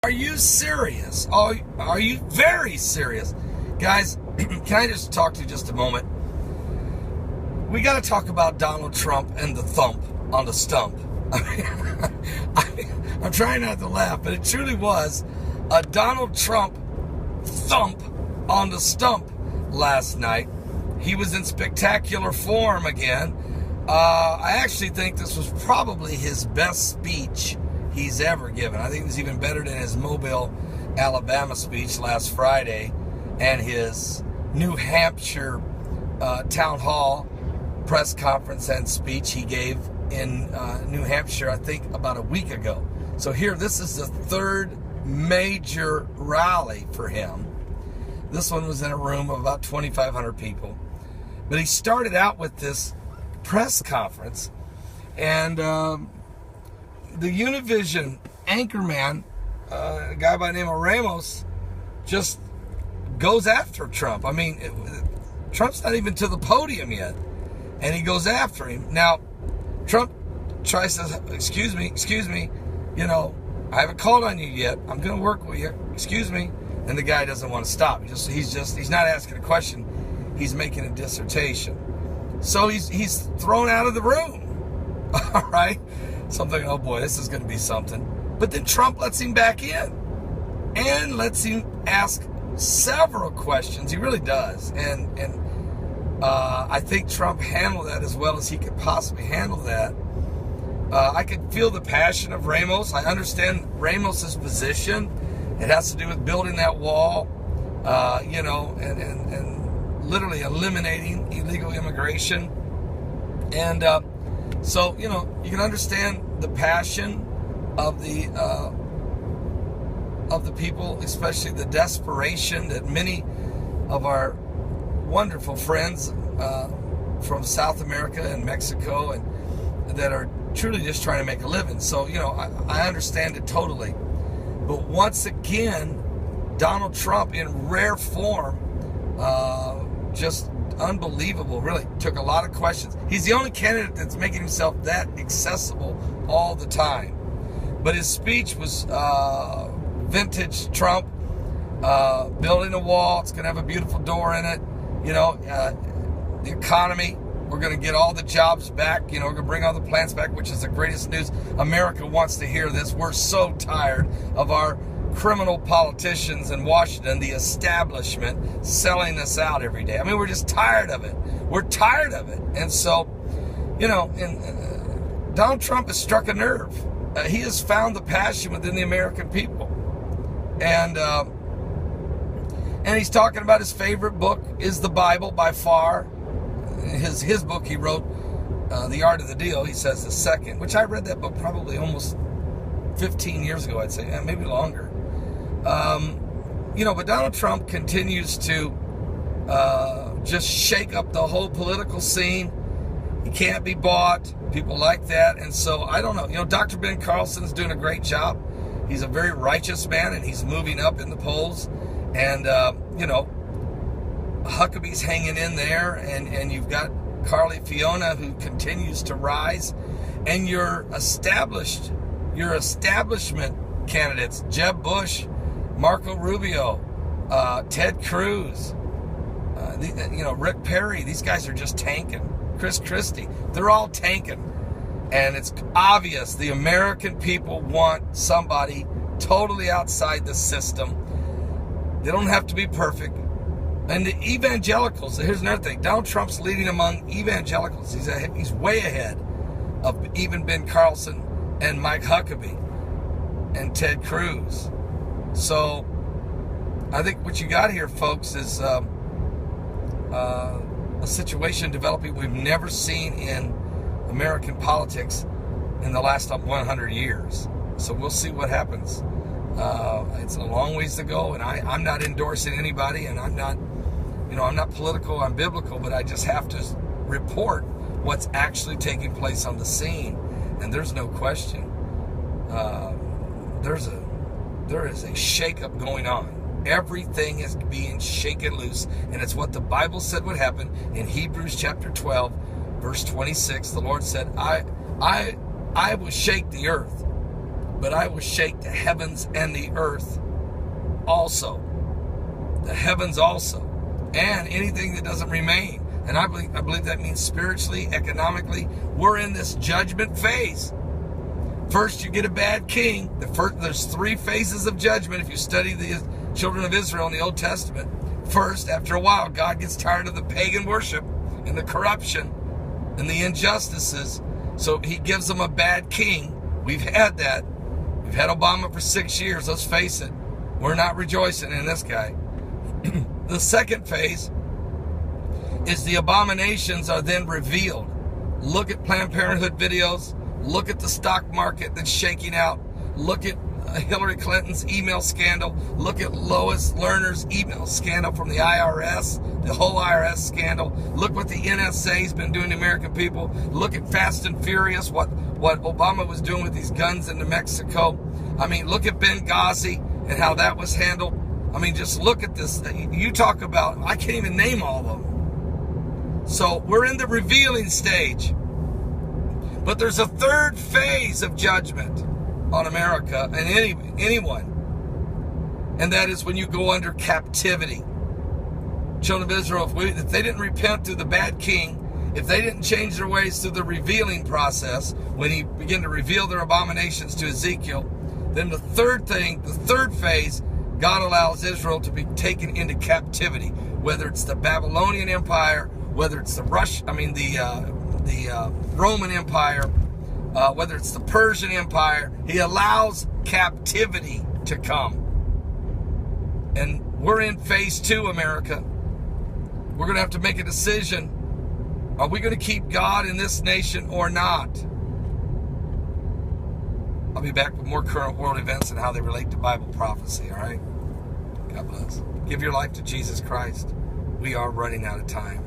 Are you serious? Are you very serious? Guys, can I just talk to you just a moment? We got to talk about Donald Trump and the thump on the stump. I'm trying not to laugh, but it truly was a Donald Trump thump on the stump last night. He was in spectacular form again. I actually think this was probably his best speech he's ever given. I think it was even better than his Mobile, Alabama speech last Friday and his New Hampshire town hall press conference and speech he gave in New Hampshire, I think about a week ago. So here, this is the third major rally for him. This one was in a room of about 2,500 people. But he started out with this press conference, and the Univision anchorman, a guy by the name of Ramos, just goes after Trump. I mean, Trump's not even to the podium yet, and he goes after him. Now, Trump tries to, excuse me, you know, I haven't called on you yet. I'm going to work with you. Excuse me. And the guy doesn't want to stop. He's not asking a question. He's making a dissertation. So he's thrown out of the room. All right. So I'm thinking, oh boy, this is going to be something. But then Trump lets him back in and lets him ask several questions. He really does. And I think Trump handled that as well as he could possibly handle that. I could feel the passion of Ramos. I understand Ramos's position. It has to do with building that wall, you know, and literally eliminating illegal immigration. And so, you know, you can understand the passion of the people, especially the desperation that many of our wonderful friends from South America and Mexico and that are truly just trying to make a living. So, you know, I understand it totally. But once again, Donald Trump in rare form, just unbelievable, really took a lot of questions. He's the only candidate that's making himself that accessible all the time. But his speech was vintage Trump, building a wall. It's going to have a beautiful door in it. You know, the economy, we're going to get all the jobs back. You know, we're going to bring all the plants back, which is the greatest news. America wants to hear this. We're so tired of our criminal politicians in Washington, the establishment, selling us out every day. I mean, we're just tired of it. We're tired of it. And so, you know, Donald Trump has struck a nerve. He has found the passion within the American people. And he's talking about his favorite book is the Bible by far. His book he wrote, The Art of the Deal, he says the second, which I read that book probably almost 15 years ago, I'd say, maybe longer. You know, but Donald Trump continues to just shake up the whole political scene. He can't be bought. People like that. And so, I don't know. You know, Dr. Ben Carlson's doing a great job. He's a very righteous man, and he's moving up in the polls. And, you know, Huckabee's hanging in there, and you've got Carly Fiona, who continues to rise. And your establishment candidates, Jeb Bush, Marco Rubio, Ted Cruz, you know, Rick Perry, these guys are just tanking. Chris Christie, they're all tanking. And it's obvious the American people want somebody totally outside the system. They don't have to be perfect. And the evangelicals, here's another thing. Donald Trump's leading among evangelicals. He's way ahead of even Ben Carlson and Mike Huckabee and Ted Cruz. So I think what you got here, folks, is a situation developing we've never seen in American politics in the last 100 years. So we'll see what happens. It's a long ways to go, and I'm not endorsing anybody, and I'm not political, I'm biblical, but I just have to report what's actually taking place on the scene. And there's no question. There is a shakeup going on. Everything is being shaken loose, and it's what the Bible said would happen in Hebrews chapter 12, verse 26. The Lord said, I will shake the earth. but I will shake the heavens and the earth also. The heavens also. And anything that doesn't remain. And I believe that means spiritually, economically. We're in this judgment phase. First, you get a bad king. There's 3 phases of judgment if you study the children of Israel in the Old Testament. First, after a while, God gets tired of the pagan worship and the corruption and the injustices. So he gives them a bad king. We've had that. We've had Obama for 6 years. Let's face it. We're not rejoicing in this guy. The second phase is the abominations are then revealed. Look at Planned Parenthood videos. Look at the stock market that's shaking out. Look at Hillary Clinton's email scandal. Look at Lois Lerner's email scandal from the IRS, the whole IRS scandal. Look what the NSA's been doing to American people. Look at Fast and Furious, what Obama was doing with these guns into Mexico. I mean, look at Benghazi and how that was handled. I mean, just look at this. You talk about, I can't even name all of them. So we're in the revealing stage. But there's a third phase of judgment on America and anyone. And that is when you go under captivity. Children of Israel, if they didn't repent through the bad king, if they didn't change their ways through the revealing process, when he began to reveal their abominations to Ezekiel, then the third phase, God allows Israel to be taken into captivity. Whether it's the Babylonian Empire, whether it's the Roman Empire, whether it's the Persian Empire, he allows captivity to come. And we're in phase 2, America. We're going to have to make a decision. Are we going to keep God in this nation or not? I'll be back with more current world events and how they relate to Bible prophecy, all right? God bless. Give your life to Jesus Christ. We are running out of time.